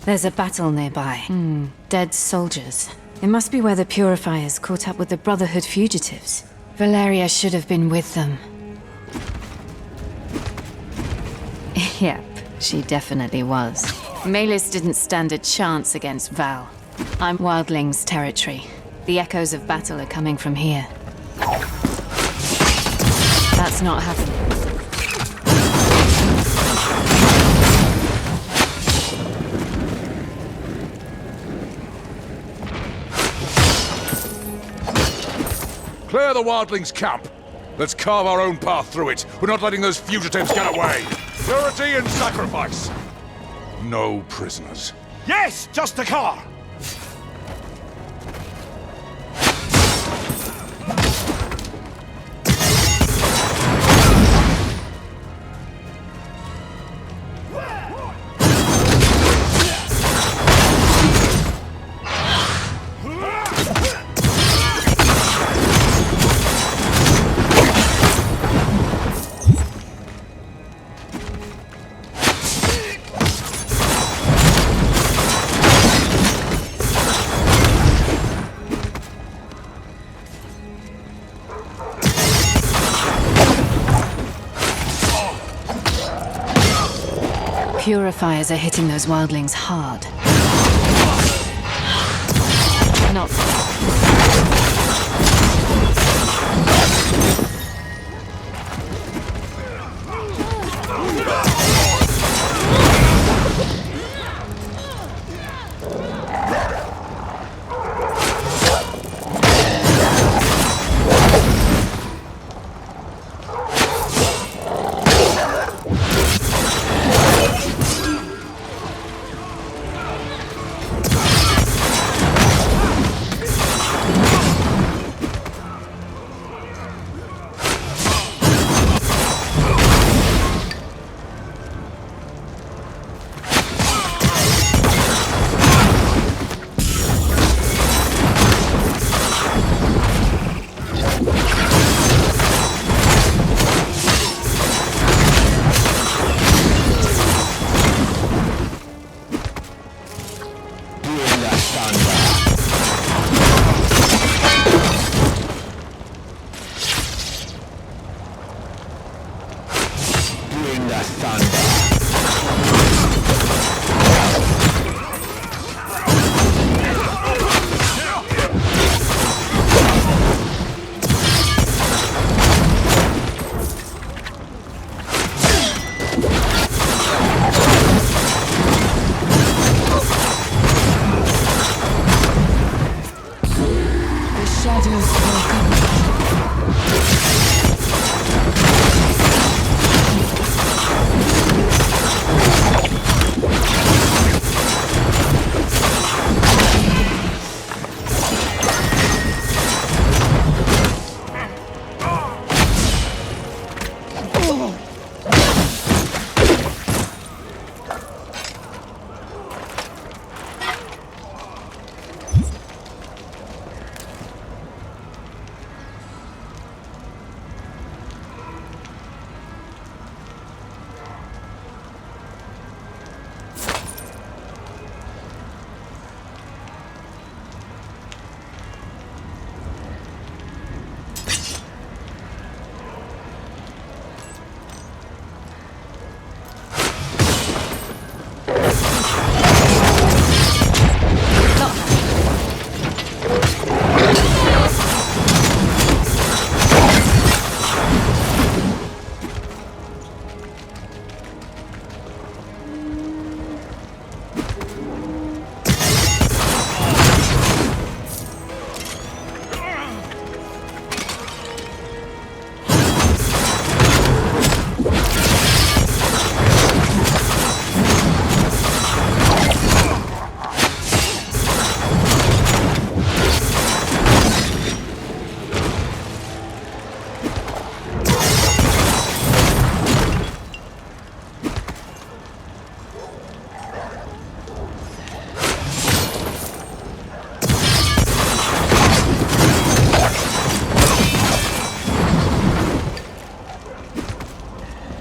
There's a battle nearby. Dead soldiers. It must be where the Purifiers caught up with the Brotherhood fugitives. Valeria should have been with them. Yep, she definitely was. Malis didn't stand a chance against Val. I'm Wildling's territory. The echoes of battle are coming from here. That's not happening. Clear the Wildlings' camp. Let's carve our own path through it. We're not letting those fugitives get away. Purity and sacrifice. No prisoners. Yes, just a car! Purifiers are hitting those wildlings hard. Not...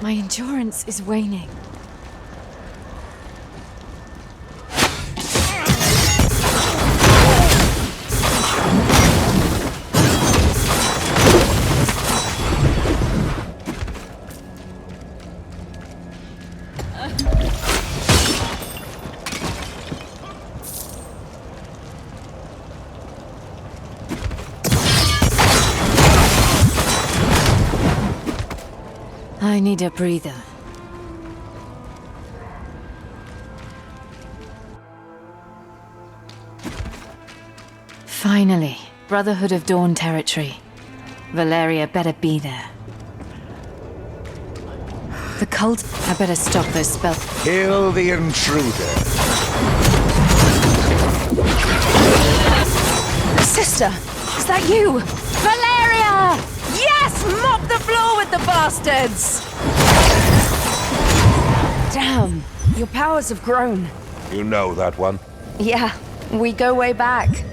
My endurance is waning. I need a breather. Finally, Brotherhood of Dawn territory. Valeria better be there. The cult... I better stop those spells. Kill the intruder. Sister, is that you? Valeria! Yes! Mop the floor with the bastards! Damn, your powers have grown. You know that one. Yeah, we go way back.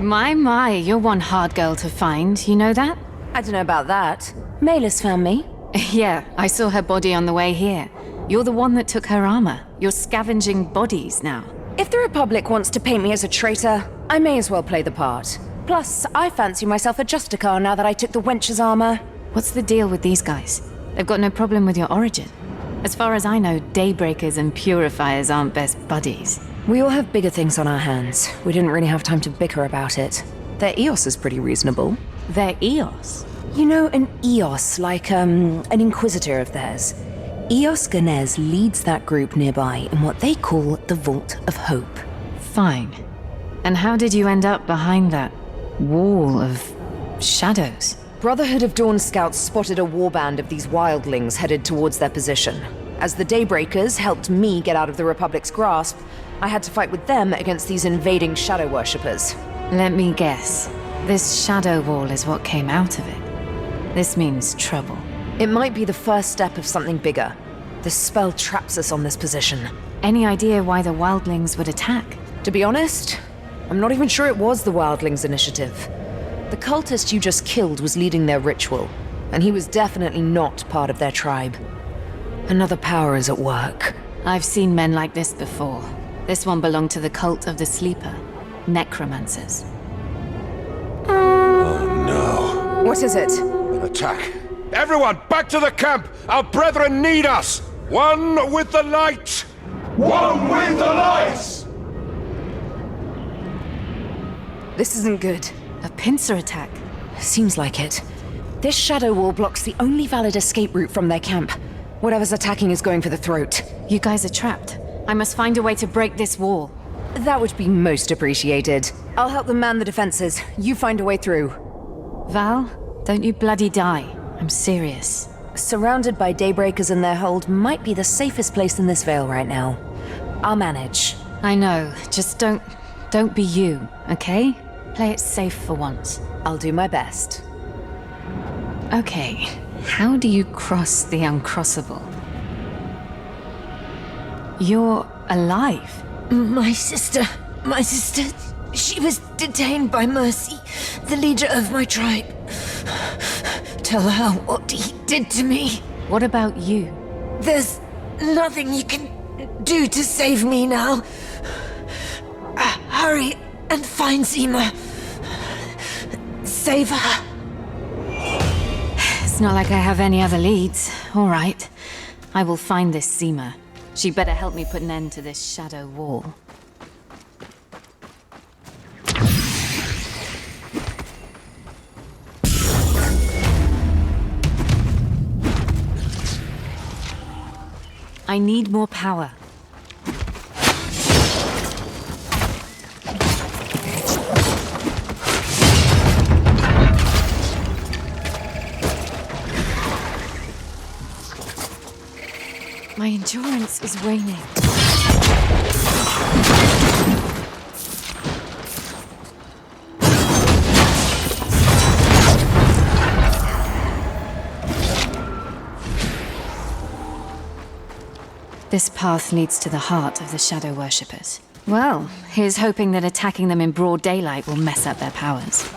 My, you're one hard girl to find, you know that? I don't know about that. Maylis found me. Yeah, I saw her body on the way here. You're the one that took her armor. You're scavenging bodies now. If the Republic wants to paint me as a traitor, I may as well play the part. Plus, I fancy myself a Justicar now that I took the wench's armor. What's the deal with these guys? They've got no problem with your origin. As far as I know, Daybreakers and Purifiers aren't best buddies. We all have bigger things on our hands. We didn't really have time to bicker about it. Their EOS is pretty reasonable. Their EOS? You know, an EOS, like, an Inquisitor of theirs. Eos Ganez leads that group nearby in what they call the Vault of Hope. Fine. And how did you end up behind that wall of shadows? Brotherhood of Dawn scouts spotted a warband of these wildlings headed towards their position. As the Daybreakers helped me get out of the Republic's grasp, I had to fight with them against these invading shadow worshippers. Let me guess. This shadow wall is what came out of it. This means trouble. It might be the first step of something bigger. The spell traps us on this position. Any idea why the wildlings would attack? To be honest, I'm not even sure it was the wildlings' initiative. The cultist you just killed was leading their ritual, and he was definitely not part of their tribe. Another power is at work. I've seen men like this before. This one belonged to the cult of the Sleeper. Necromancers. Oh no. What is it? An attack. Everyone, back to the camp! Our brethren need us! One with the light! One with the light! This isn't good. A pincer attack. Seems like it. This shadow wall blocks the only valid escape route from their camp. Whatever's attacking is going for the throat. You guys are trapped. I must find a way to break this wall. That would be most appreciated. I'll help them man the defenses. You find a way through. Val, don't you bloody die. I'm serious. Surrounded by Daybreakers in their hold might be the safest place in this Vale right now. I'll manage. I know. Just don't be you, okay? Play it safe for once. I'll do my best. Okay, how do you cross the uncrossable? You're alive. My sister, she was detained by Mercy, the leader of my tribe. Tell her what he did to me. What about you? There's nothing you can do to save me now. Hurry and find Zima. Save her. It's not like I have any other leads. All right. I will find this Zima. She better help me put an end to this shadow wall. I need more power. My endurance is waning. This path leads to the heart of the Shadow Worshippers. Well, here's hoping that attacking them in broad daylight will mess up their powers.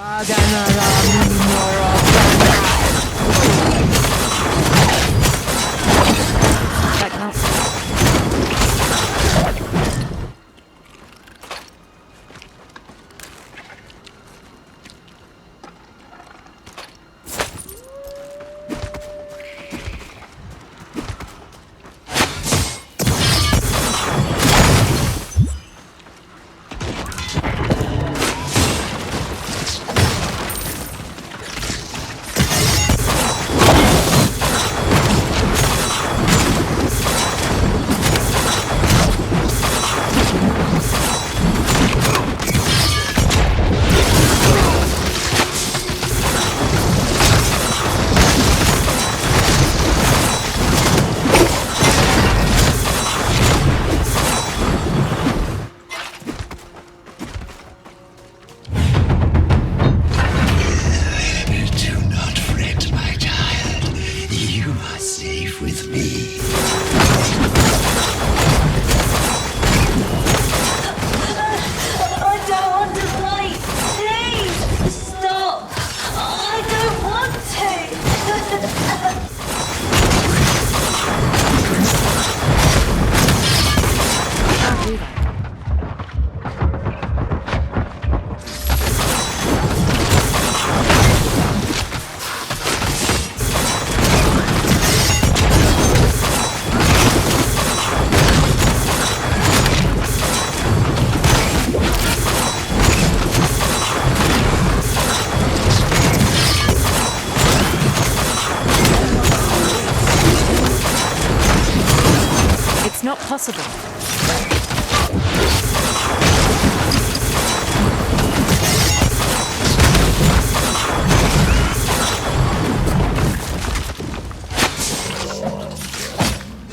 possible?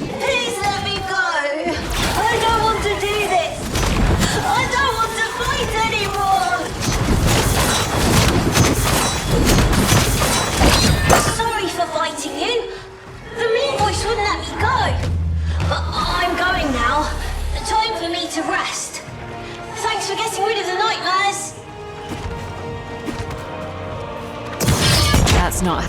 Please let me go! I don't want to do this! I don't want to fight anymore! Sorry for fighting you. The mean voice wouldn't let me go. But I'm going now. Time for me to rest. Thanks for getting rid of the nightmares. That's not...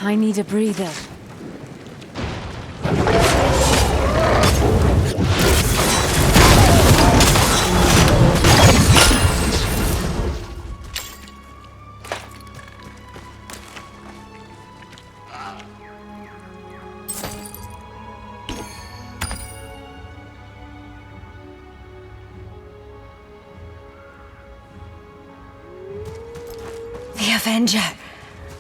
I need a breather. The Avenger,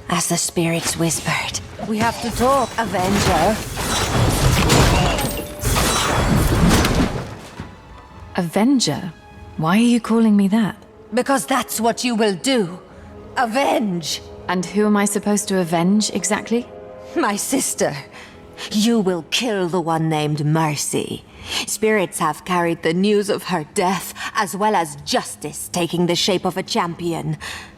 as the spirits whispered. We have to talk, Avenger. Avenger? Why are you calling me that? Because that's what you will do. Avenge. And who am I supposed to avenge, exactly? My sister. You will kill the one named Mercy. Spirits have carried the news of her death, as well as justice taking the shape of a champion.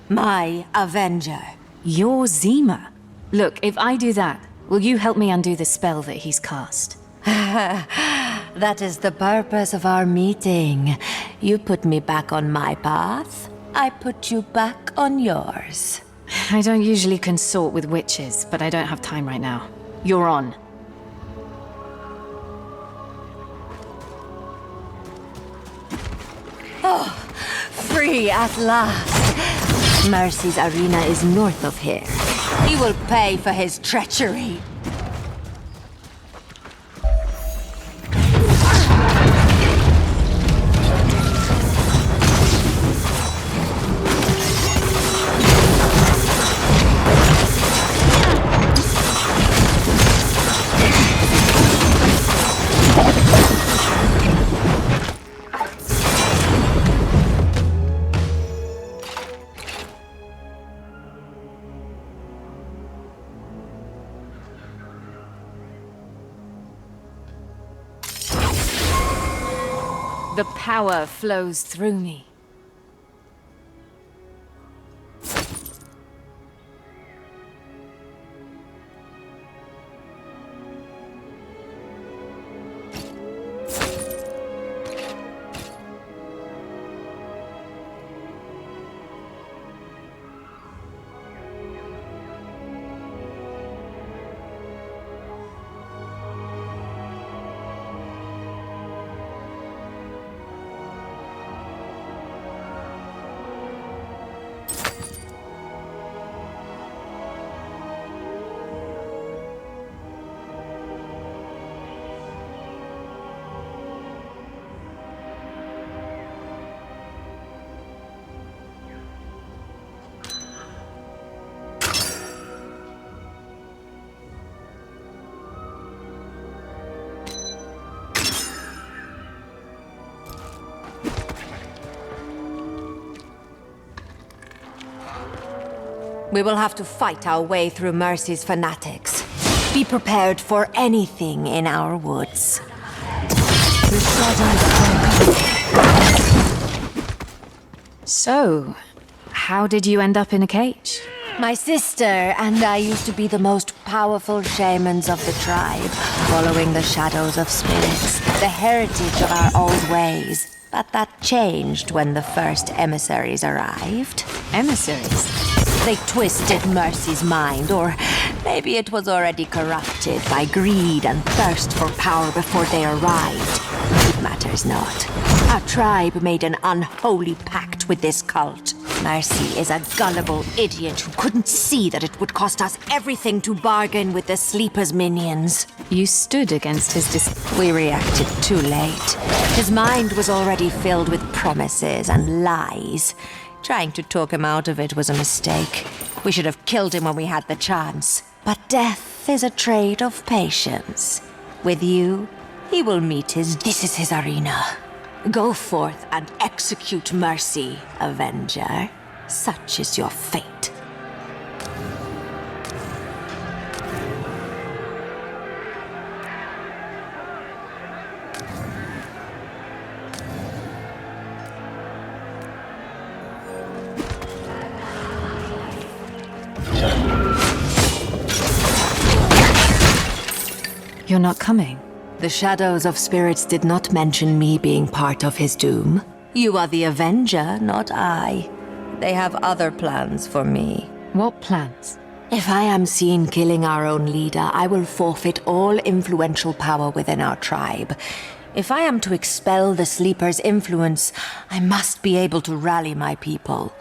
My Avenger. You're Zima. Look, if I do that, will you help me undo the spell that he's cast? That is the purpose of our meeting. You put me back on my path, I put you back on yours. I don't usually consort with witches, but I don't have time right now. You're on. Free at last. Mercy's arena is north of here. He will pay for his treachery. The power flows through me. We will have to fight our way through Mercy's fanatics. Be prepared for anything in our woods. So, how did you end up in a cage? My sister and I used to be the most powerful shamans of the tribe, following the shadows of spirits, the heritage of our old ways. But that changed when the first emissaries arrived. Emissaries? They twisted Mercy's mind, or maybe it was already corrupted by greed and thirst for power before they arrived. It matters not. Our tribe made an unholy pact with this cult. Mercy is a gullible idiot who couldn't see that it would cost us everything to bargain with the Sleeper's minions. You stood against his We reacted too late. His mind was already filled with promises and lies. Trying to talk him out of it was a mistake. We should have killed him when we had the chance. But death is a trait of patience. With you, he will meet his... This is his arena. Go forth and execute Mercy, Avenger. Such is your fate. You're not coming. The Shadows of Spirits did not mention me being part of his doom. You are the Avenger, not I. They have other plans for me. What plans? If I am seen killing our own leader, I will forfeit all influential power within our tribe. If I am to expel the Sleeper's influence, I must be able to rally my people.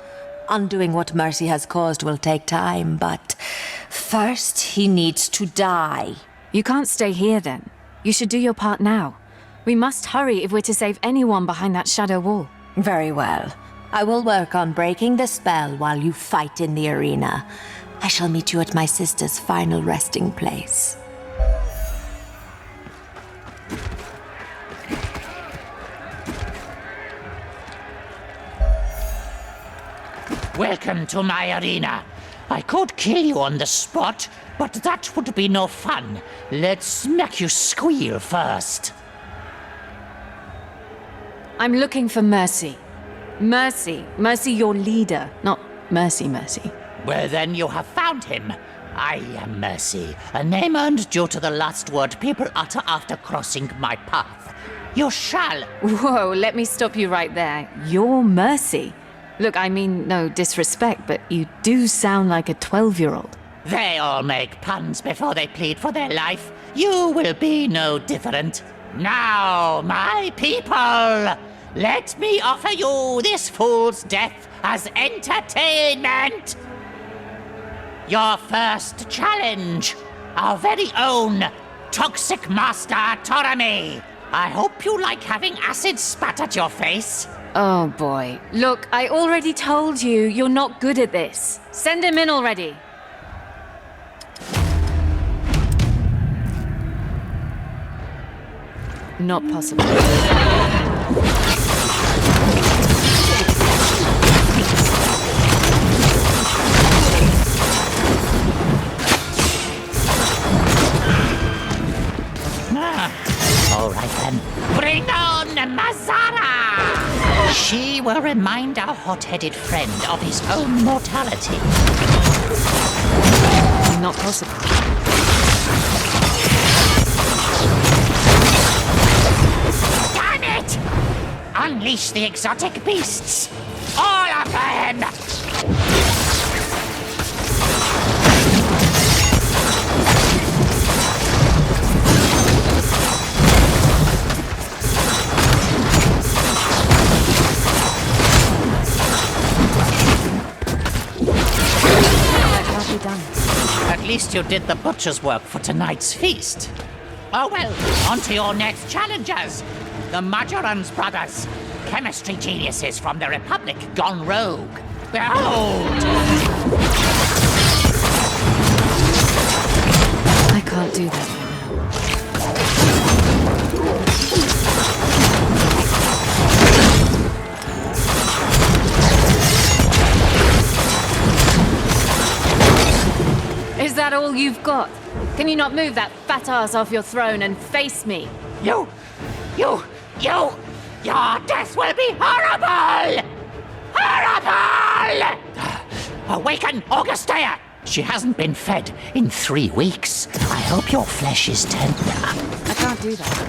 Undoing what Mercy has caused will take time, but first he needs to die. You can't stay here then. You should do your part now. We must hurry if we're to save anyone behind that shadow wall. Very well. I will work on breaking the spell while you fight in the arena. I shall meet you at my sister's final resting place. Welcome to my arena. I could kill you on the spot, but that would be no fun. Let's make you squeal first. I'm looking for Mercy. Mercy. Mercy, your leader. Not Mercy. Well, then you have found him. I am Mercy, a name earned due to the last word people utter after crossing my path. You shall... Whoa, let me stop you right there. You're Mercy. Look, I mean no disrespect, but you do sound like a 12-year-old. They all make puns before they plead for their life. You will be no different. Now, my people, let me offer you this fool's death as entertainment. Your first challenge, our very own Toxic Master Torami. I hope you like having acid spat at your face. Oh boy. Look, I already told you, you're not good at this. Send him in already. Not possible. All right then. Bring on Mazara! She will remind our hot-headed friend of his own mortality. Not possible. Damn it! Unleash the exotic beasts! All of them! Done. At least you did the butcher's work for tonight's feast. Oh well, on to your next challengers. The Majorans brothers, chemistry geniuses from the Republic gone rogue. Behold! I can't do that right now. Is that all you've got? Can you not move that fat ass off your throne and face me? Your death will be horrible! Horrible! Awaken, Augustea! She hasn't been fed in 3 weeks. I hope your flesh is tender. I can't do that.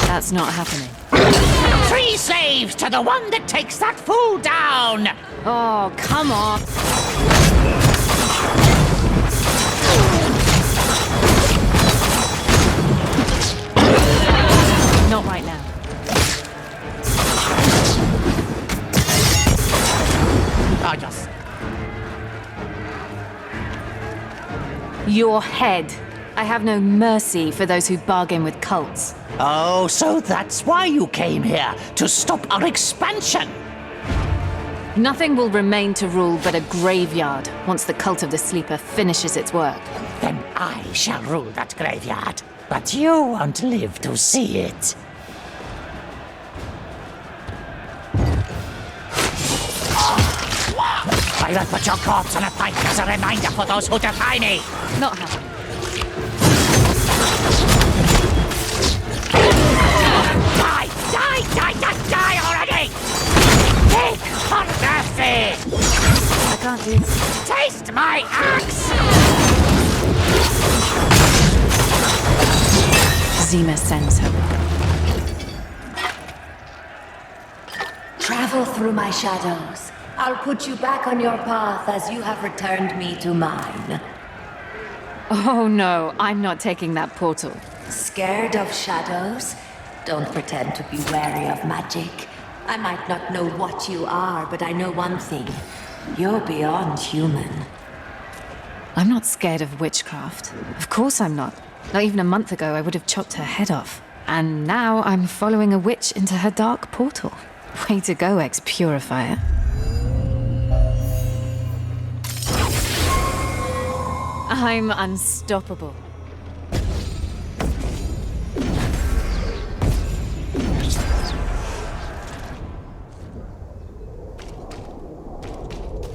That's not happening. 3 slaves to the one that takes that fool down! Oh, come on. Not right now. I just... Your head. I have no mercy for those who bargain with cults. Oh, so that's why you came here, to stop our expansion. Nothing will remain to rule but a graveyard once the cult of the Sleeper finishes its work. Then I shall rule that graveyard, but you won't live to see it. I will put your corpse on a pike as a reminder for those who defy me. Not happening. Die! Die! Die! Die! Die already! Take on their feet! I can't do this. Taste my axe! Zima sends her. Travel through my shadows. I'll put you back on your path as you have returned me to mine. Oh no, I'm not taking that portal. Scared of shadows? Don't pretend to be wary of magic. I might not know what you are, but I know one thing. You're beyond human. I'm not scared of witchcraft. Of course I'm not. Not even a month ago I would have chopped her head off. And now I'm following a witch into her dark portal. Way to go, ex-purifier. I'm unstoppable.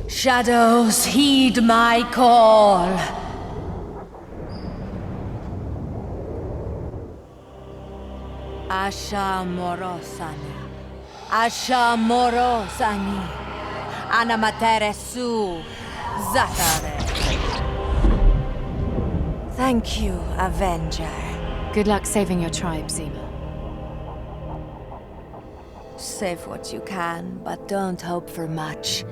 Shadows, heed my call. Asha Morosani. Asha Morosani. Anamatere su. Zatare. Thank you, Avenger. Good luck saving your tribe, Zima. Save what you can, but don't hope for much.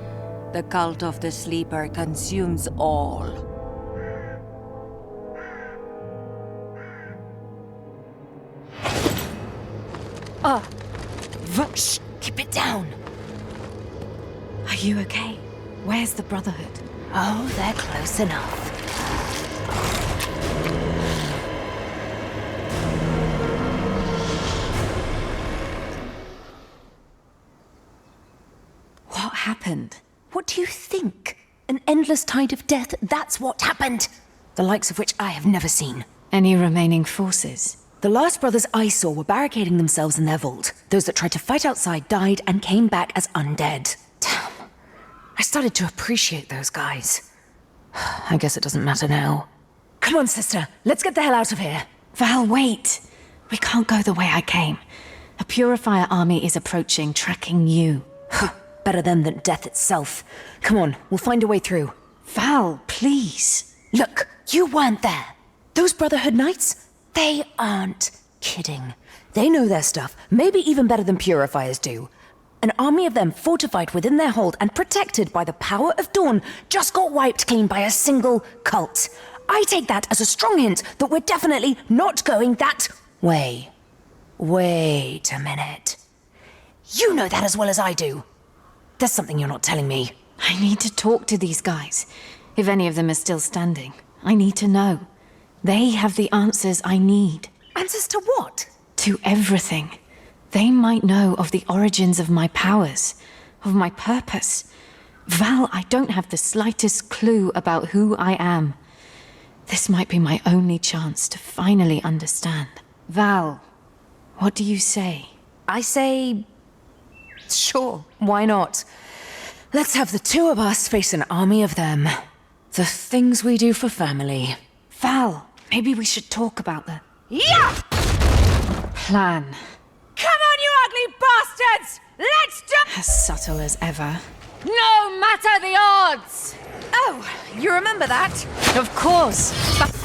The cult of the Sleeper consumes all. Shh, keep it down. Are you okay? Where's the Brotherhood? Oh, they're close enough. What happened? What do you think? An endless tide of death, that's what happened. The likes of which I have never seen. Any remaining forces? The last brothers I saw were barricading themselves in their vault. Those that tried to fight outside died and came back as undead. Damn. I started to appreciate those guys. I guess it doesn't matter now. Come on, sister. Let's get the hell out of here. Val, wait! We can't go the way I came. A Purifier army is approaching, tracking you. Better them than death itself. Come on, we'll find a way through. Val, please. Look, you weren't there. Those Brotherhood Knights, they aren't kidding. They know their stuff, maybe even better than Purifiers do. An army of them fortified within their hold and protected by the power of Dawn just got wiped clean by a single cult. I take that as a strong hint that we're definitely not going that way. Wait a minute. You know that as well as I do. There's something you're not telling me. I need to talk to these guys. If any of them are still standing, I need to know. They have the answers I need. Answers to what? To everything. They might know of the origins of my powers, of my purpose. Val, I don't have the slightest clue about who I am. This might be my only chance to finally understand. Val, what do you say? I say... sure, why not? Let's have the two of us face an army of them. The things we do for family. Val, maybe we should talk about the Yeah! plan. Come on, you ugly bastards! Let's do... As subtle as ever. No matter the odds! Oh, you remember that? Of course.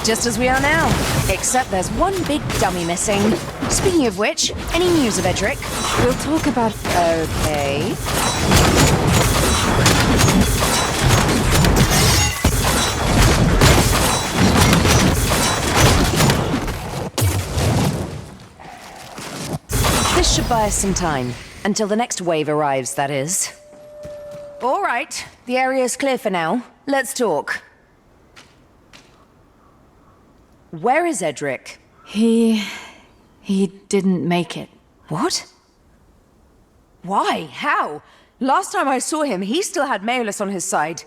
Just as we are now. Except there's one big dummy missing. Speaking of which, any news of Edric? We'll talk about... Okay. buy us some time. Until the next wave arrives, that is. All right, the area's clear for now. Let's talk. Where is Edric? He didn't make it. What? Why? How? Last time I saw him, he still had Maelus on his side.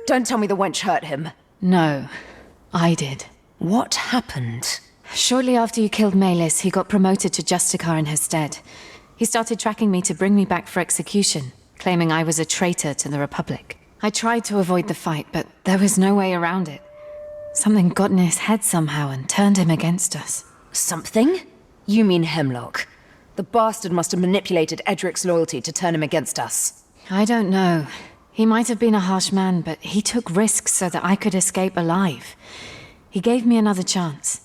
Don't tell me the wench hurt him. No, I did. What happened? Shortly after you killed Maelus, he got promoted to Justicar in her stead. He started tracking me to bring me back for execution, claiming I was a traitor to the Republic. I tried to avoid the fight, but there was no way around it. Something got in his head somehow and turned him against us. Something? You mean Hemlock. The bastard must have manipulated Edric's loyalty to turn him against us. I don't know. He might have been a harsh man, but he took risks so that I could escape alive. He gave me another chance.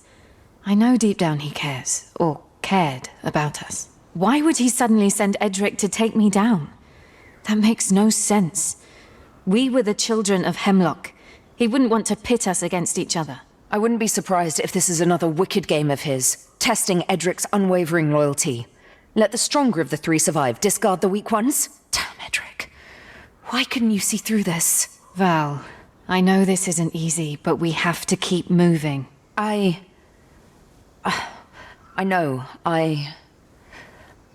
I know deep down he cares, or cared, about us. Why would he suddenly send Edric to take me down? That makes no sense. We were the children of Hemlock. He wouldn't want to pit us against each other. I wouldn't be surprised if this is another wicked game of his, testing Edric's unwavering loyalty. Let the stronger of the three survive, discard the weak ones? Damn, Edric. Why couldn't you see through this? Val, I know this isn't easy, but we have to keep moving. I know.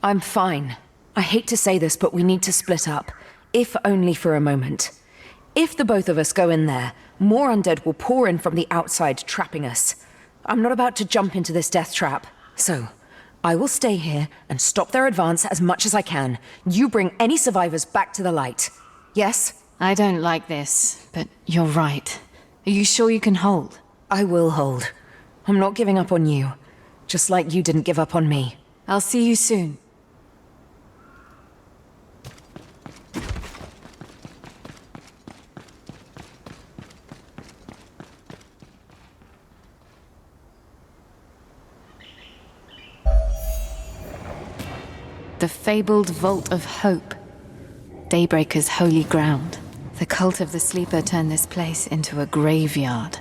I'm fine. I hate to say this, but we need to split up. If only for a moment. If the both of us go in there, more undead will pour in from the outside, trapping us. I'm not about to jump into this death trap. So, I will stay here and stop their advance as much as I can. You bring any survivors back to the light. Yes? I don't like this, but you're right. Are you sure you can hold? I will hold. I'm not giving up on you. Just like you didn't give up on me. I'll see you soon. The fabled Vault of Hope. Daybreaker's holy ground. The cult of the Sleeper turned this place into a graveyard.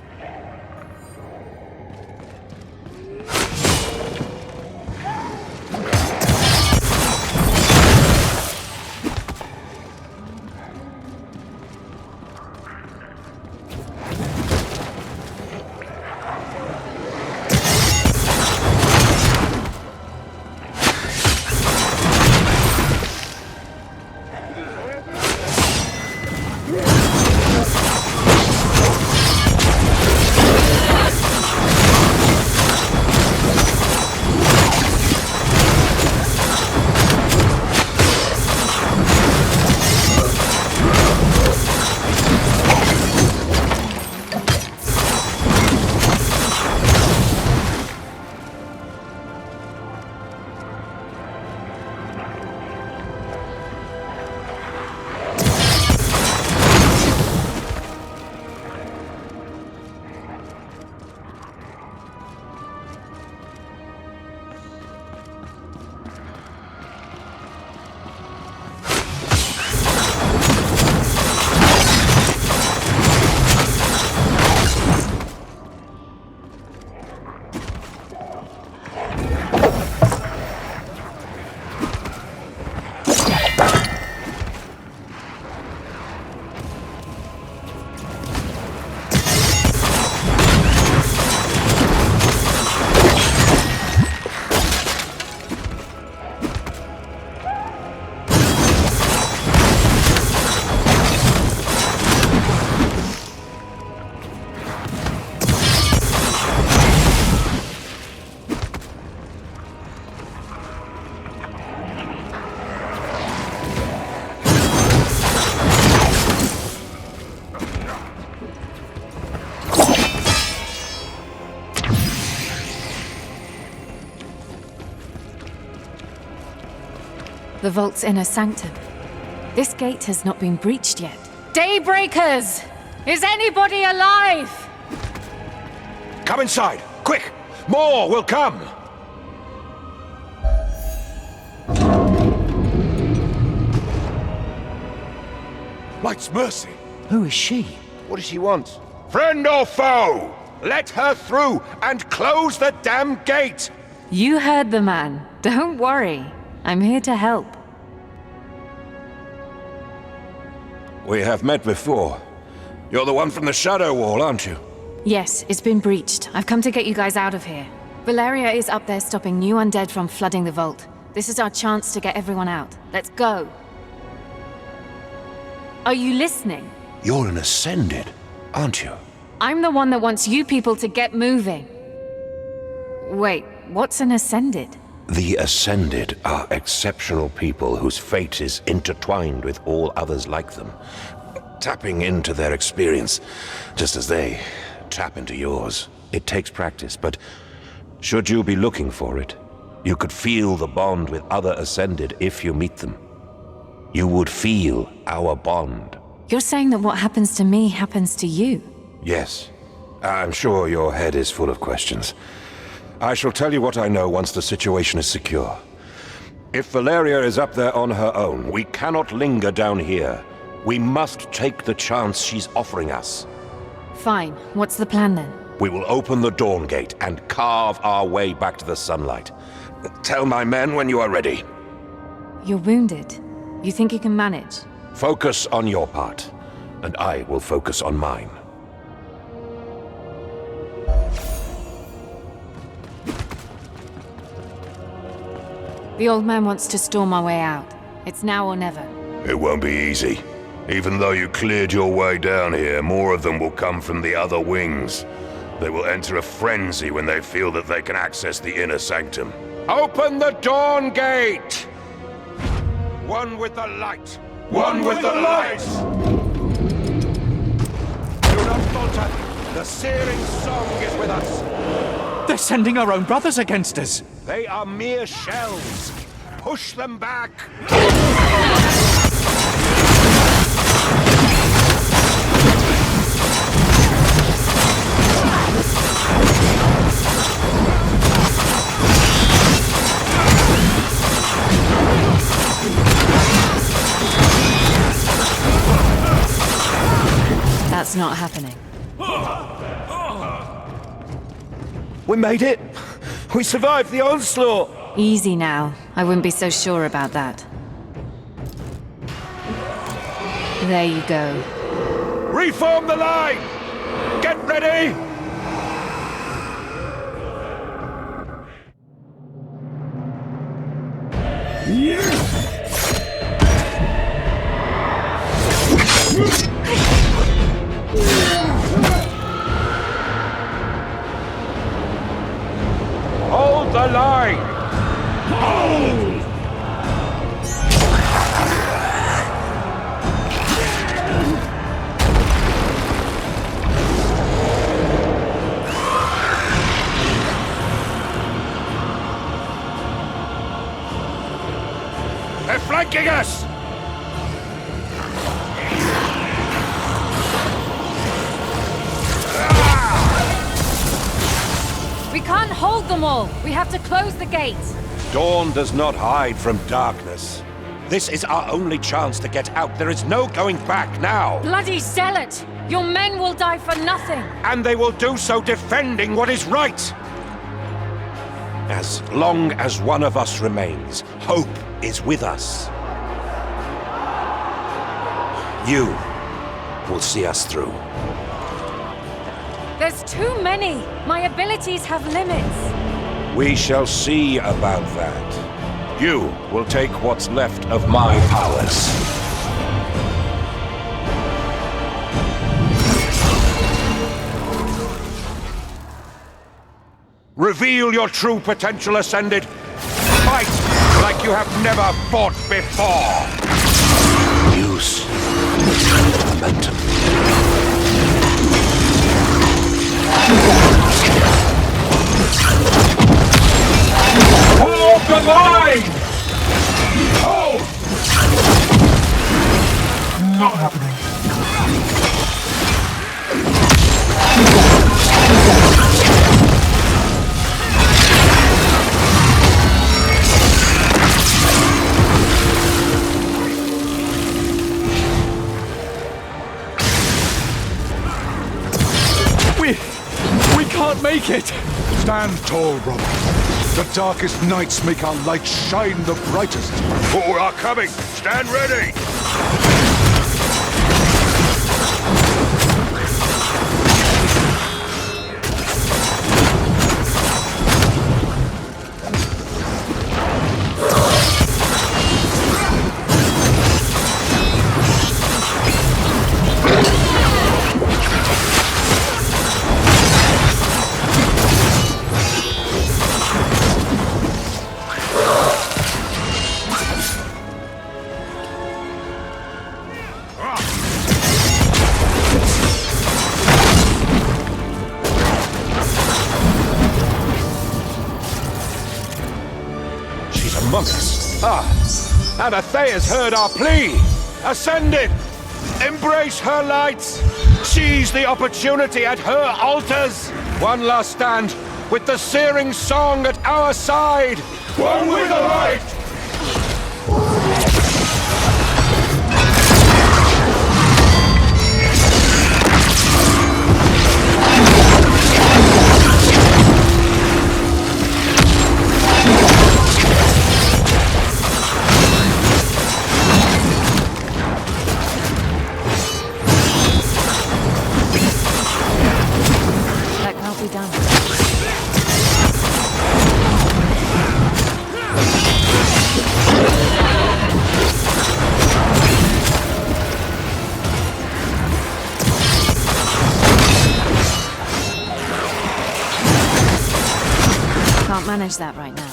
The vault's inner sanctum. This gate has not been breached yet. Daybreakers! Is anybody alive? Come inside, quick! More will come! Light's mercy. Who is she? What does she want? Friend or foe? Let her through and close the damn gate! You heard the man. Don't worry. I'm here to help. We have met before. You're the one from the Shadow Wall, aren't you? Yes, it's been breached. I've come to get you guys out of here. Valeria is up there stopping new undead from flooding the vault. This is our chance to get everyone out. Let's go. Are you listening? You're an Ascended, aren't you? I'm the one that wants you people to get moving. Wait, what's an Ascended? The Ascended are exceptional people whose fate is intertwined with all others like them, tapping into their experience, just as they tap into yours. It takes practice, but should you be looking for it, you could feel the bond with other Ascended if you meet them. You would feel our bond. You're saying that what happens to me happens to you? Yes. I'm sure your head is full of questions. I shall tell you what I know once the situation is secure. If Valeria is up there on her own, we cannot linger down here. We must take the chance she's offering us. Fine. What's the plan then? We will open the Dawn Gate and carve our way back to the sunlight. Tell my men when you are ready. You're wounded. You think you can manage? Focus on your part, and I will focus on mine. The old man wants to storm our way out. It's now or never. It won't be easy. Even though you cleared your way down here, more of them will come from the other wings. They will enter a frenzy when they feel that they can access the inner sanctum. Open the Dawn Gate! One with the light! One with the light! Do not falter! The searing song is with us! They're sending our own brothers against us! They are mere shells! Push them back! That's not happening. We made it! We survived the onslaught! Easy now. I wouldn't be so sure about that. There you go. Reform the line! Get ready! Hold the line! Hold! They're flanking us! We can't hold them all! We have to close the gate! Dawn does not hide from darkness. This is our only chance to get out. There is no going back now. Bloody zealot! Your men will die for nothing! And they will do so defending what is right. As long as one of us remains, hope is with us. You will see us through. There's too many! My abilities have limits! We shall see about that. You will take what's left of my powers. Reveal your true potential, Ascended. Fight like you have never fought before. Use momentum. Hold the line! Hold! Not happening. We can't make it! Stand tall, brother. The darkest nights make our light shine the brightest. More are coming! Stand ready! Among us. And Athea's heard our plea. Ascended! Embrace her lights! Seize the opportunity at her altars! One last stand, with the searing song at our side! One with the light! Can't manage that right now.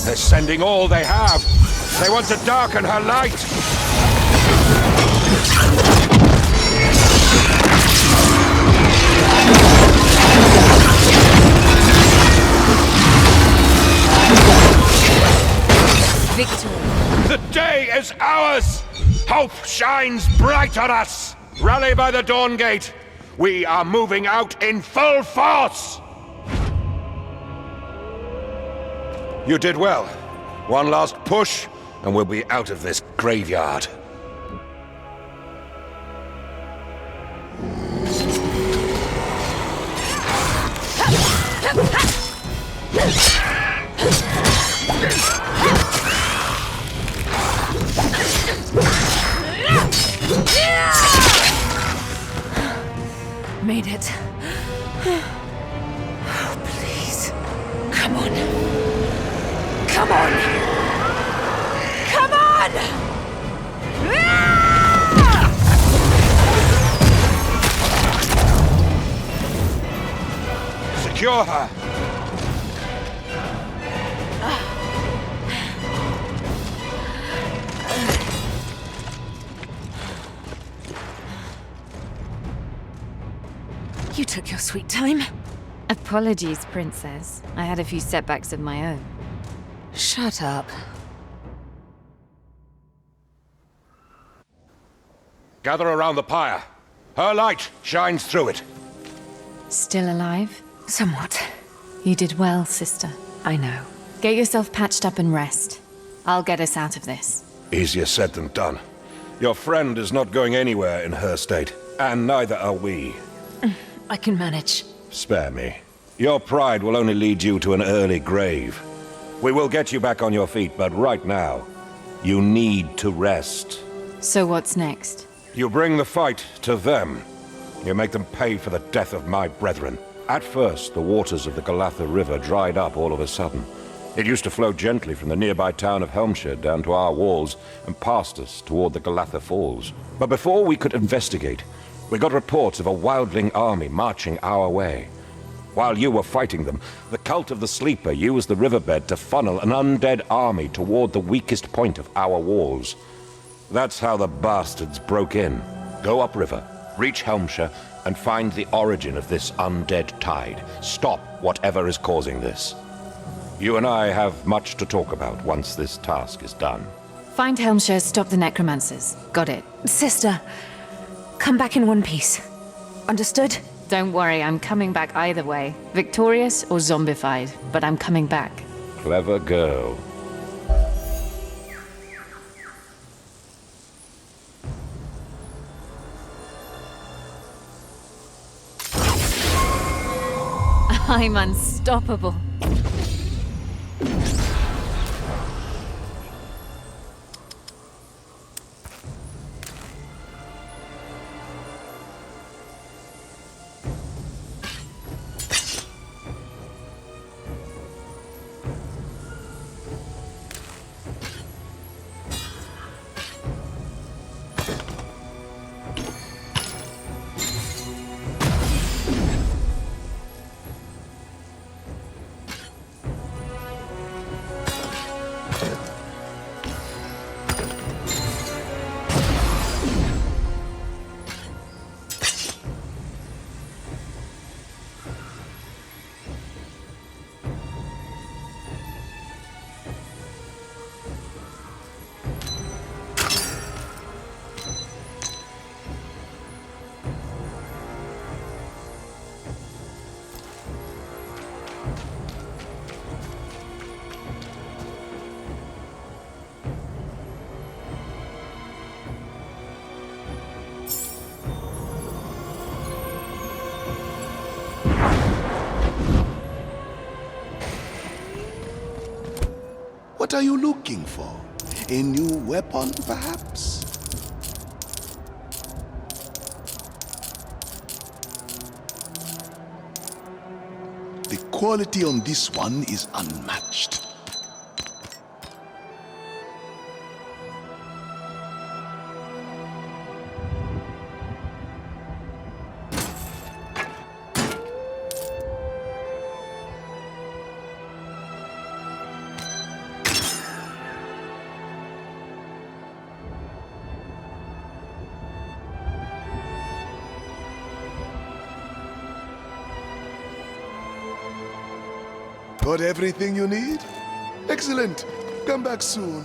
They're sending all they have. They want to darken her light. Victory. The day is ours! Hope shines bright on us! Rally by the Dawn Gate! We are moving out in full force! You did well. One last push, and we'll be out of this graveyard. Made it. Oh, please. Come on. Come on! Come on! Secure her! You took your sweet time. Apologies, Princess. I had a few setbacks of my own. Shut up. Gather around the pyre. Her light shines through it. Still alive? Somewhat. You did well, sister. I know. Get yourself patched up and rest. I'll get us out of this. Easier said than done. Your friend is not going anywhere in her state, and neither are we. I can manage. Spare me. Your pride will only lead you to an early grave. We will get you back on your feet, but right now, you need to rest. So what's next? You bring the fight to them. You make them pay for the death of my brethren. At first, the waters of the Galatha River dried up all of a sudden. It used to flow gently from the nearby town of Helmshire down to our walls and past us toward the Galatha Falls. But before we could investigate, we got reports of a wildling army marching our way. While you were fighting them, the cult of the Sleeper used the riverbed to funnel an undead army toward the weakest point of our walls. That's how the bastards broke in. Go upriver, reach Helmshire, and find the origin of this undead tide. Stop whatever is causing this. You and I have much to talk about once this task is done. Find Helmshire, stop the necromancers. Got it. Sister, come back in one piece. Understood? Don't worry, I'm coming back either way. Victorious or zombified, but I'm coming back. Clever girl. I'm unstoppable. What are you looking for? A new weapon, perhaps? The quality on this one is unmatched. Got everything you need? Excellent. Come back soon.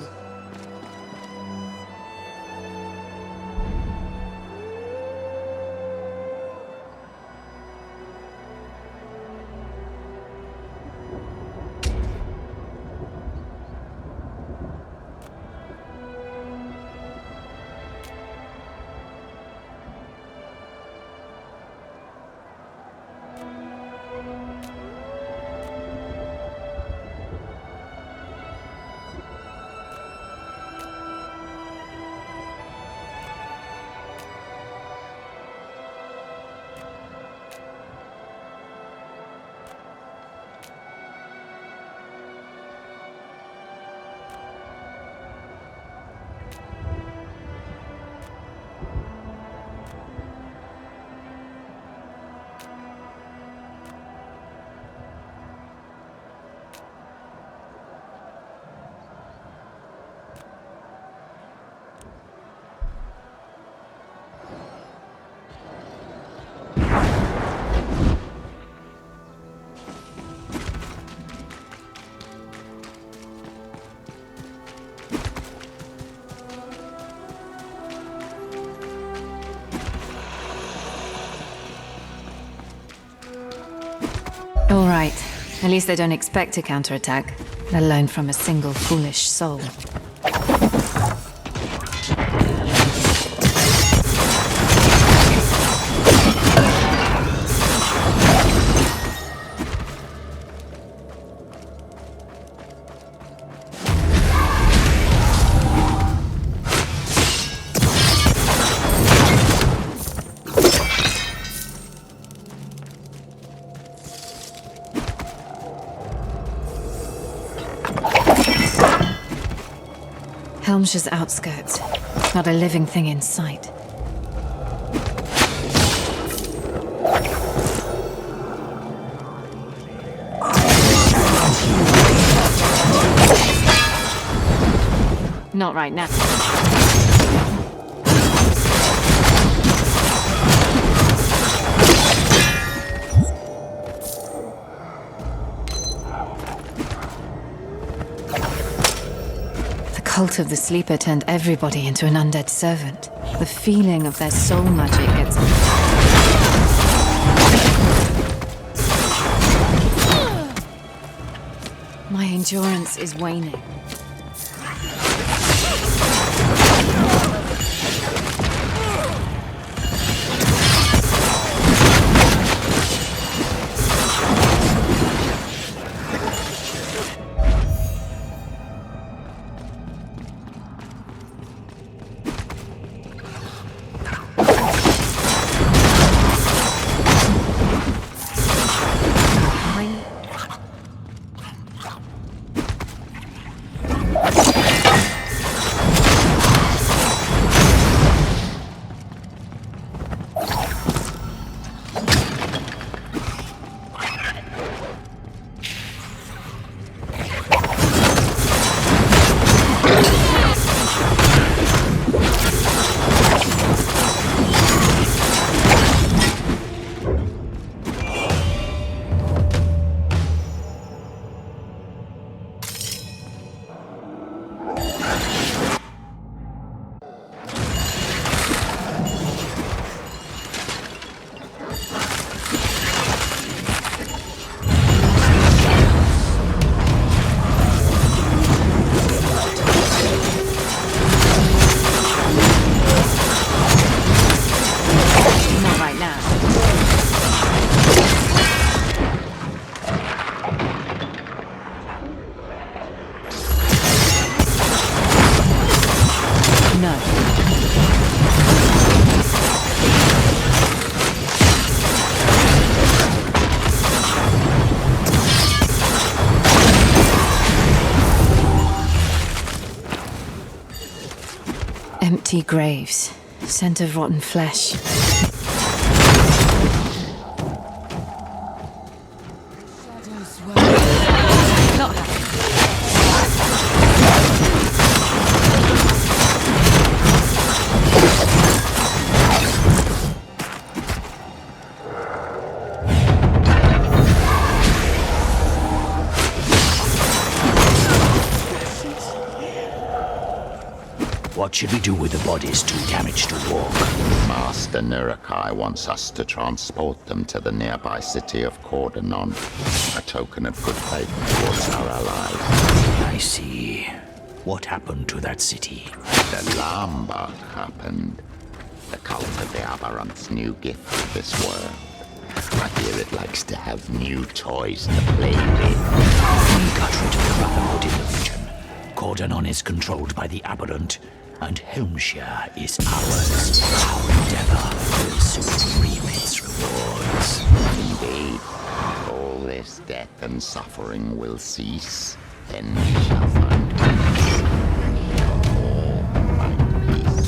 All right. At least they don't expect a counterattack, let alone from a single foolish soul. Helmshire's outskirts. Not a living thing in sight. Not right now. The cult of the Sleeper turned everybody into an undead servant. The feeling of their soul magic gets... My endurance is waning. Empty graves. Scent of rotten flesh. Not happy. What should we do with the bodies too damaged to walk? Master Nurakai wants us to transport them to the nearby city of Cordonon, a token of good faith towards our allies. I see. What happened to that city? The Lambach happened. The cult of the Aberrant's new gift to this world. I hear it likes to have new toys to play with. We got rid of the Brotherhood in the region. Cordonon is controlled by the Aberrant, and Helmshire is ours. Our endeavor will soon reap its rewards. Indeed, all this death and suffering will cease. Then we shall find peace. All find peace.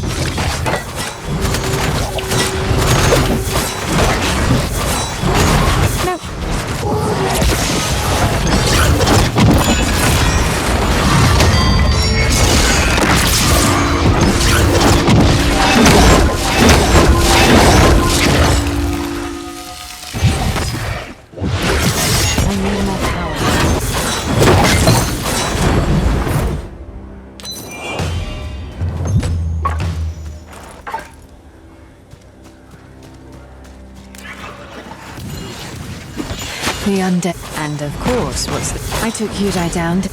The undead. And of course, what's the... I took Yudai down to...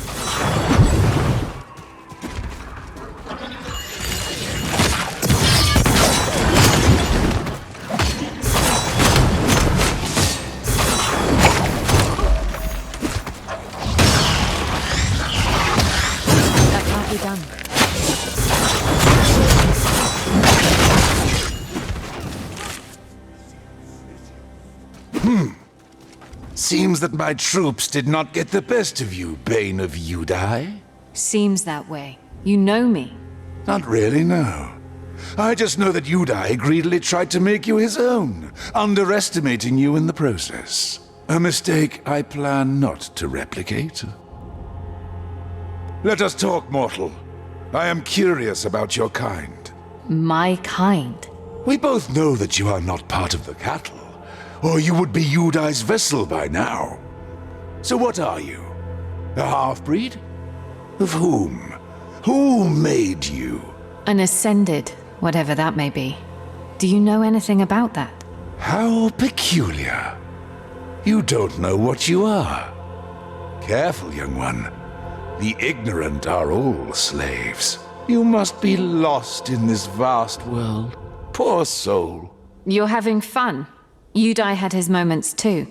That can't be done. Seems that my troops did not get the best of you, Bane of Yudai. Seems that way. You know me. Not really, no. I just know that Yudai greedily tried to make you his own, underestimating you in the process. A mistake I plan not to replicate. Let us talk, mortal. I am curious about your kind. My kind? We both know that you are not part of the cattle, or you would be Yudai's vessel by now. So what are you? A half-breed? Of whom? Who made you? An ascended, whatever that may be. Do you know anything about that? How peculiar. You don't know what you are. Careful, young one. The ignorant are all slaves. You must be lost in this vast world. Poor soul. You're having fun. Yudai had his moments too.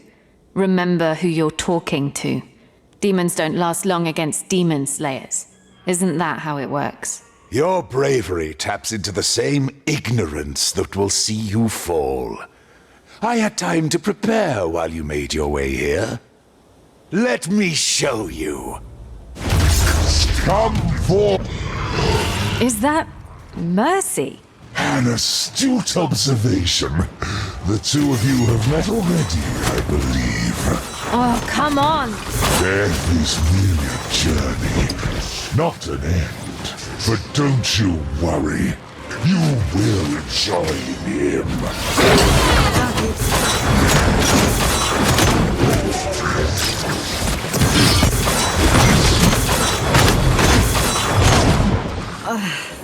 Remember who you're talking to. Demons don't last long against demon slayers. Isn't that how it works? Your bravery taps into the same ignorance that will see you fall. I had time to prepare while you made your way here. Let me show you. Come forth. Is that Mercy? An astute observation. The two of you have met already, I believe. Oh, come on! Death is merely a journey, not an end. But don't you worry. You will join him.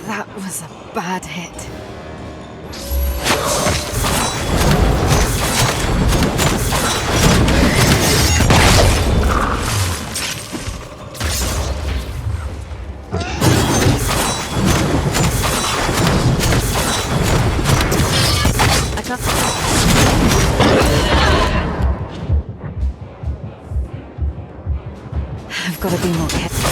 That was a bad hit. I've got to be more careful.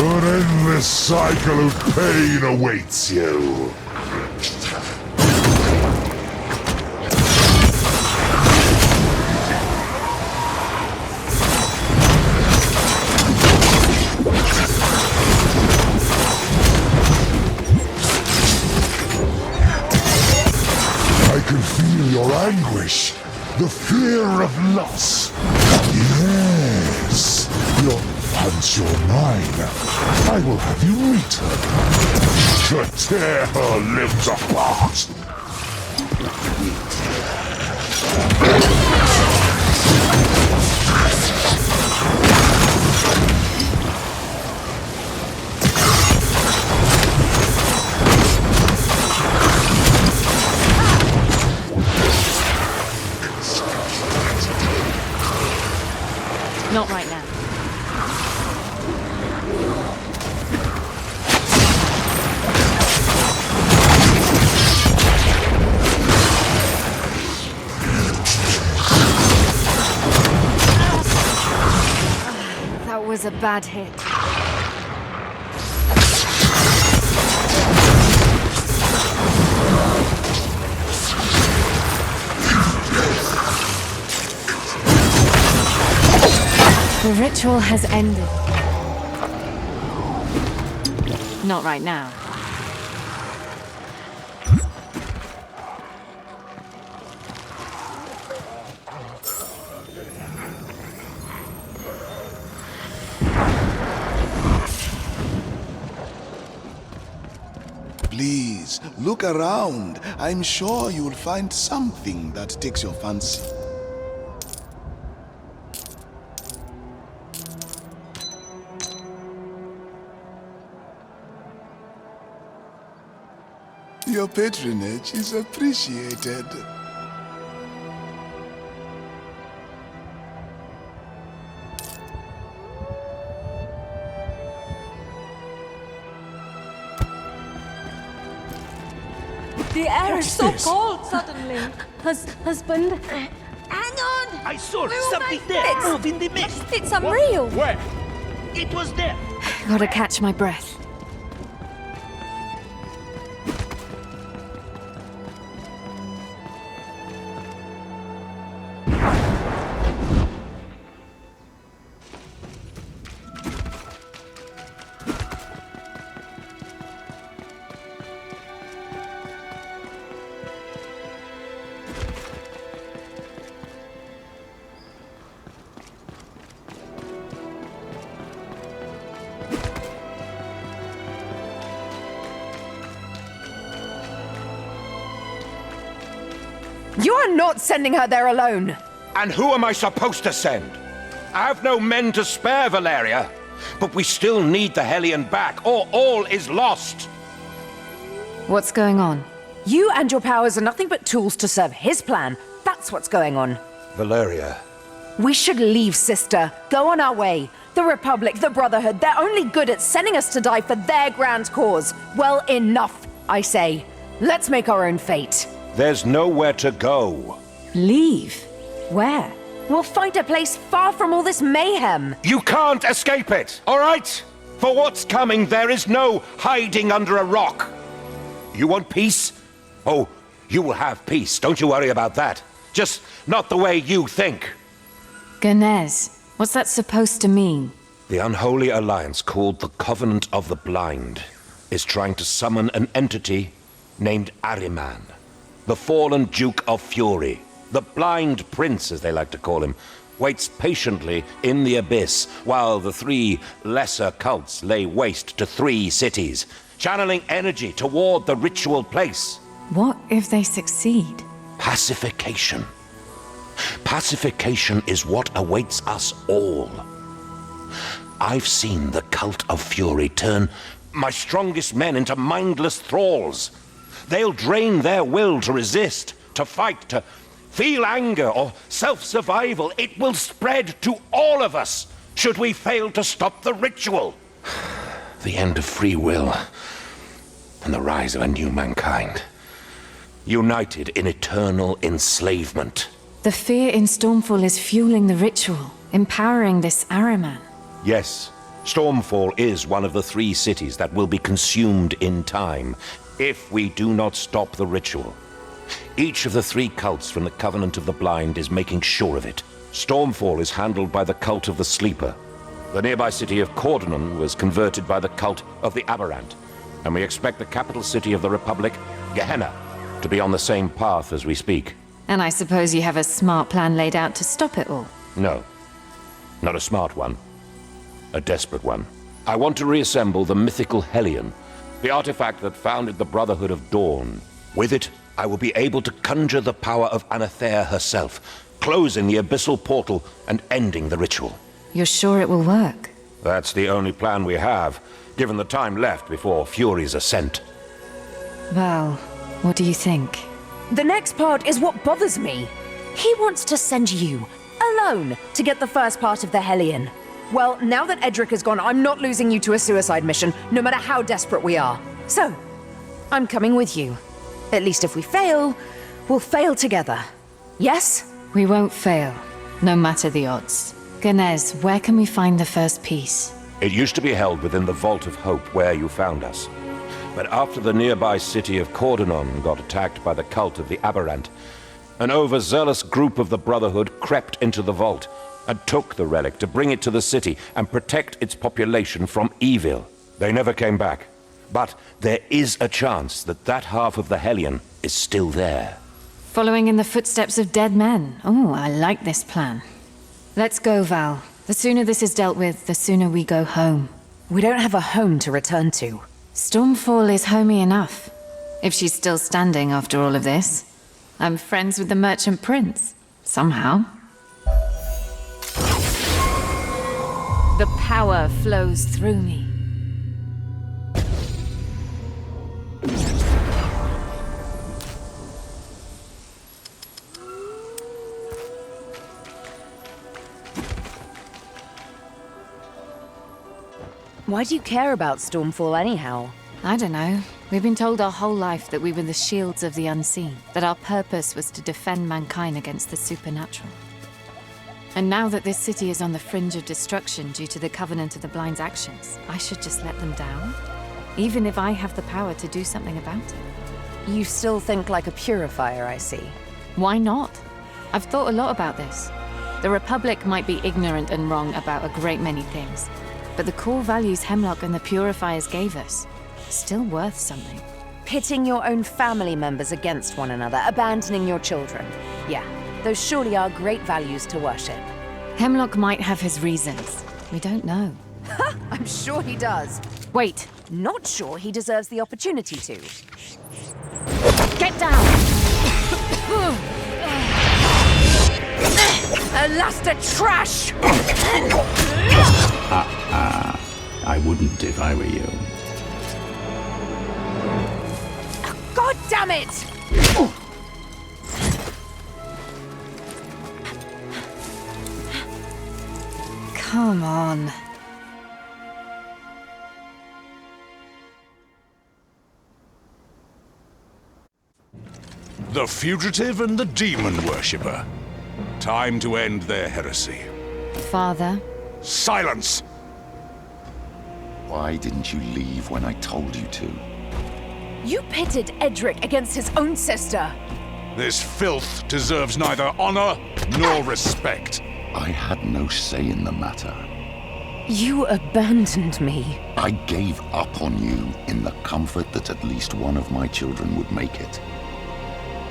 An endless cycle of pain awaits you. can feel your anguish, the fear of loss. Yes, once you're mine, I will have you meet her, to tear her limbs apart. Not right now. That was a bad hit. The ritual has ended. Not right now. Please, look around. I'm sure you'll find something that takes your fancy. Your patronage is appreciated. The air is so cold suddenly. Husband? Hang on! I saw We will something make there this. move in the mist. It's unreal. Where? It was there. Gotta catch my breath. You are not sending her there alone! And who am I supposed to send? I have no men to spare, Valeria. But we still need the Hellion back, or all is lost. What's going on? You and your powers are nothing but tools to serve his plan. That's what's going on. Valeria. We should leave, sister. Go on our way. The Republic, the Brotherhood, they're only good at sending us to die for their grand cause. Well, enough, I say. Let's make our own fate. There's nowhere to go. Leave? Where? We'll find a place far from all this mayhem. You can't escape it, all right? For what's coming, there is no hiding under a rock. You want peace? Oh, you will have peace. Don't you worry about that. Just not the way you think. Ganez, what's that supposed to mean? The unholy alliance called the Covenant of the Blind is trying to summon an entity named Ahriman, the fallen Duke of Fury. The Blind Prince, as they like to call him, waits patiently in the abyss while the three lesser cults lay waste to 3 cities, channeling energy toward the ritual place. What if they succeed? Pacification. Pacification is what awaits us all. I've seen the Cult of Fury turn my strongest men into mindless thralls. They'll drain their will to resist, to fight, to feel anger or self-survival. It will spread to all of us, should we fail to stop the ritual. The end of free will, and the rise of a new mankind. United in eternal enslavement. The fear in Stormfall is fueling the ritual, empowering this Ahriman. Yes, Stormfall is one of the 3 cities that will be consumed in time, if we do not stop the ritual. Each of the 3 cults from the Covenant of the Blind is making sure of it. Stormfall is handled by the Cult of the Sleeper. The nearby city of Cordonon was converted by the Cult of the Aberrant. And we expect the capital city of the Republic, Gehenna, to be on the same path as we speak. And I suppose you have a smart plan laid out to stop it all? No. Not a smart one. A desperate one. I want to reassemble the mythical Hellion, the artifact that founded the Brotherhood of Dawn. With it, I will be able to conjure the power of Anathea herself, closing the abyssal portal and ending the ritual. You're sure it will work? That's the only plan we have, given the time left before Fury's ascent. Val, what do you think? The next part is what bothers me. He wants to send you, alone, to get the first part of the Hellion. Well, now that Edric is gone, I'm not losing you to a suicide mission, no matter how desperate we are. So, I'm coming with you. At least if we fail, we'll fail together. Yes? We won't fail, no matter the odds. Ganez, where can we find the first piece? It used to be held within the Vault of Hope where you found us. But after the nearby city of Cordonon got attacked by the cult of the Aberrant, an overzealous group of the Brotherhood crept into the vault and took the relic to bring it to the city and protect its population from evil. They never came back. But there is a chance that that half of the Hellion is still there. Following in the footsteps of dead men. Oh, I like this plan. Let's go, Val. The sooner this is dealt with, the sooner we go home. We don't have a home to return to. Stormfall is homey enough. If she's still standing after all of this. I'm friends with the Merchant Prince. Somehow. The power flows through me. Why do you care about Stormfall anyhow? I don't know. We've been told our whole life that we were the shields of the unseen, that our purpose was to defend mankind against the supernatural. And now that this city is on the fringe of destruction due to the Covenant of the Blind's actions, I should just let them down? Even if I have the power to do something about it. You still think like a purifier, I see. Why not? I've thought a lot about this. The Republic might be ignorant and wrong about a great many things, but the core values Hemlock and the Purifiers gave us, still worth something. Pitting your own family members against one another, abandoning your children. Yeah, those surely are great values to worship. Hemlock might have his reasons. We don't know. I'm sure he does. Wait. Not sure he deserves the opportunity to. Get down! Elasta trash! I wouldn't if I were you. God damn it! Come on. The fugitive and the demon worshipper. Time to end their heresy. Father? Silence! Why didn't you leave when I told you to? You pitted Edric against his own sister. This filth deserves neither honor nor respect. I had no say in the matter. You abandoned me. I gave up on you in the comfort that at least one of my children would make it.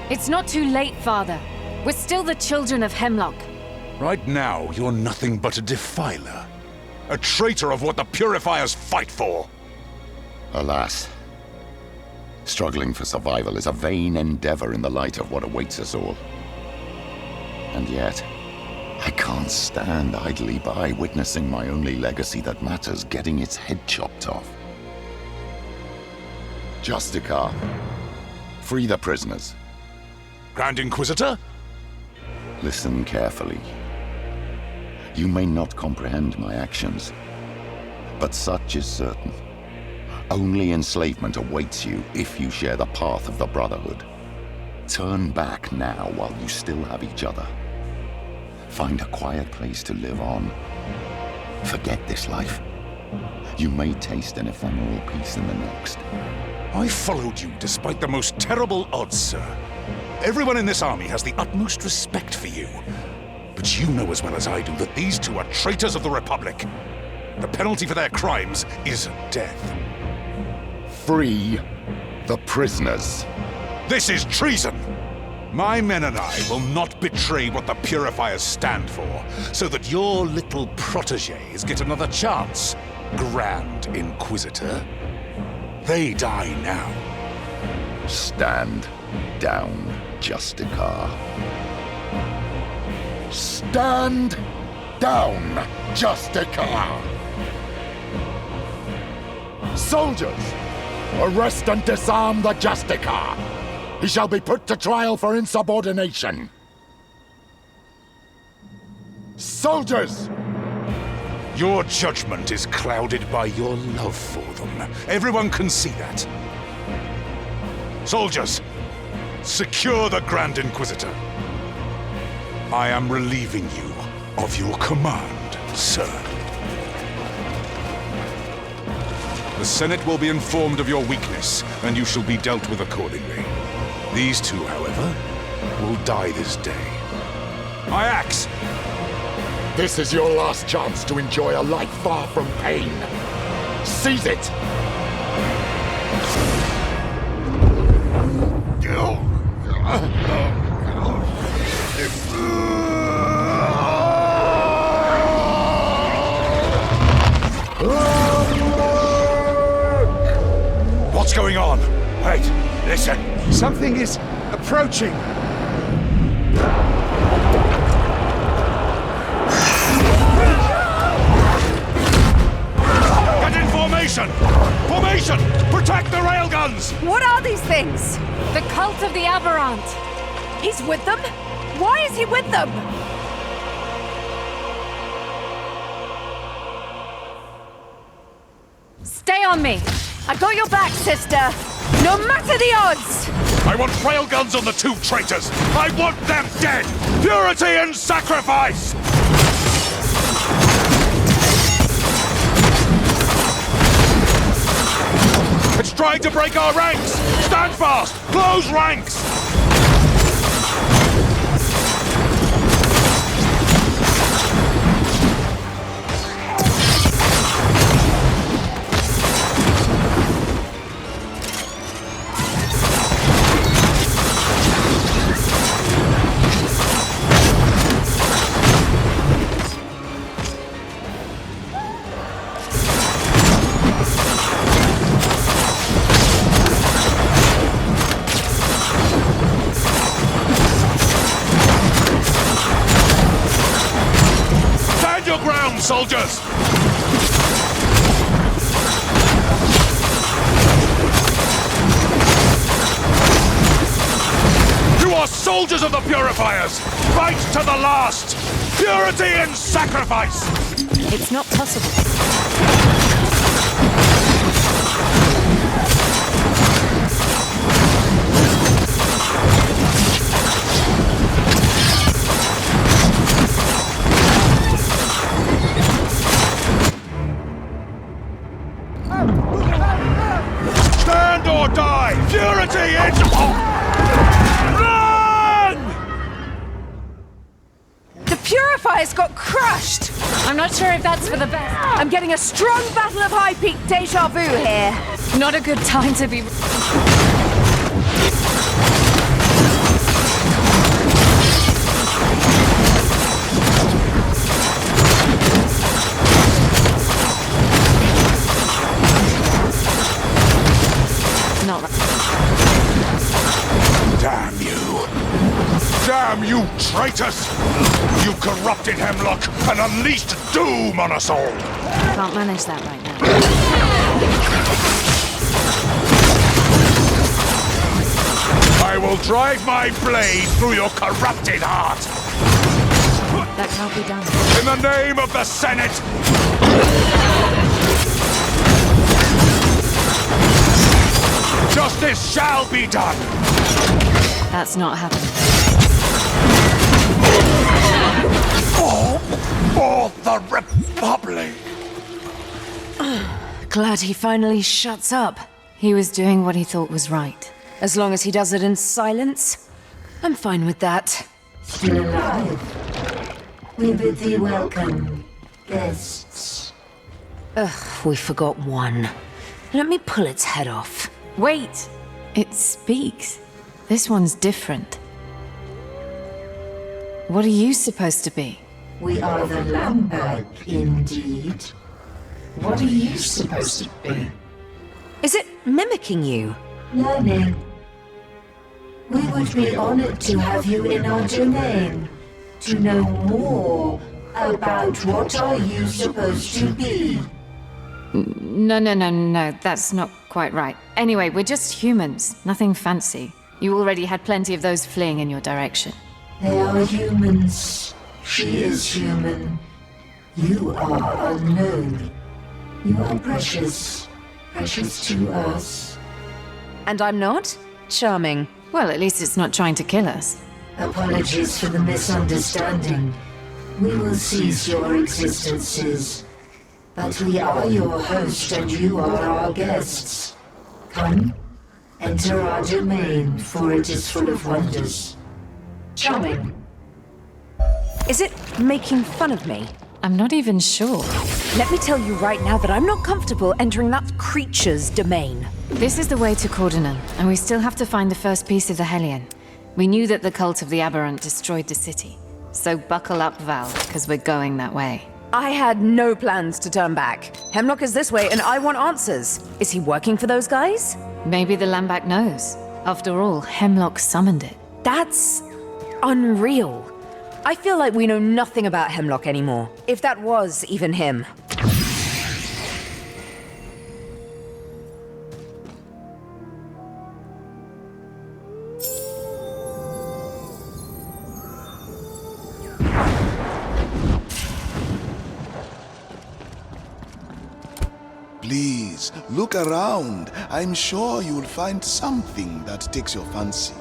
It's not too late, Father. We're still the children of Hemlock. Right now, you're nothing but a defiler. A traitor of what the Purifiers fight for. Alas, struggling for survival is a vain endeavor in the light of what awaits us all. And yet, I can't stand idly by witnessing my only legacy that matters getting its head chopped off. Justicar, free the prisoners. Grand Inquisitor? Listen carefully. You may not comprehend my actions, but such is certain. Only enslavement awaits you if you share the path of the Brotherhood. Turn back now while you still have each other. Find a quiet place to live on. Forget this life. You may taste an ephemeral peace in the next. I followed you despite the most terrible odds, sir. Everyone in this army has the utmost respect for you. But you know as well as I do that these two are traitors of the Republic. The penalty for their crimes is death. Free the prisoners. This is treason! My men and I will not betray what the Purifiers stand for, so that your little protégés get another chance, Grand Inquisitor. They die now. Stand down, Justicar. Stand down, Justicar! Soldiers, arrest and disarm the Justicar! He shall be put to trial for insubordination. Soldiers! Your judgment is clouded by your love for them. Everyone can see that. Soldiers, secure the Grand Inquisitor. I am relieving you of your command, sir. The Senate will be informed of your weakness, and you shall be dealt with accordingly. These two, however, will die this day. My axe! This is your last chance to enjoy a life far from pain. Seize it! What's going on? Wait, listen. Something is approaching. Get in formation! Formation! Protect the railguns! What are these things? The cult of the Aberrant. He's with them? Why is he with them? Stay on me. I got your back, sister. No matter the odds! I want railguns on the two traitors! I want them dead! Purity and sacrifice! It's trying to break our ranks! Stand fast! Close ranks! Soldiers! You are soldiers of the Purifiers! Fight to the last! Purity and sacrifice! It's not possible. Stand or die! Purity is... Run! The Purifiers got crushed! I'm not sure if that's for the best. I'm getting a strong Battle of High Peak deja vu here. Not a good time to be... Not right. Damn you! Damn you, traitors! You corrupted Hemlock and unleashed doom on us all! Can't manage that right now. I will drive my blade through your corrupted heart! That can't be done. In the name of the Senate! Justice shall be done! That's not happening. For the Republic! Glad he finally shuts up. He was doing what he thought was right. As long as he does it in silence, I'm fine with that. Still alive? We bid thee welcome, guests. Ugh, we forgot one. Let me pull its head off. Wait! It speaks. This one's different. What are you supposed to be? We are the Lambag, indeed. What are you supposed to be? Is it mimicking you? Learning. We would be honored to have you in our domain, to know more about what are you supposed to be. No, that's not quite right. Anyway, we're just humans, nothing fancy. You already had plenty of those fleeing in your direction. They are humans. She is human. You are unknown. You are precious. Precious to us. And I'm not? Charming. Well, at least it's not trying to kill us. Apologies for the misunderstanding. We will cease your existences. But we are your host and you are our guests. Come, enter our domain, for it is full of wonders. Charming. Is it making fun of me? I'm not even sure. Let me tell you right now that I'm not comfortable entering that creature's domain. This is the way to Cordonan, and we still have to find the first piece of the Hellion. We knew that the cult of the Aberrant destroyed the city. So buckle up, Val, because we're going that way. I had no plans to turn back. Hemlock is this way, and I want answers. Is he working for those guys? Maybe the Lambak knows. After all, Hemlock summoned it. That's unreal. I feel like we know nothing about Hemlock anymore, if that was even him. Please, look around. I'm sure you'll find something that takes your fancy.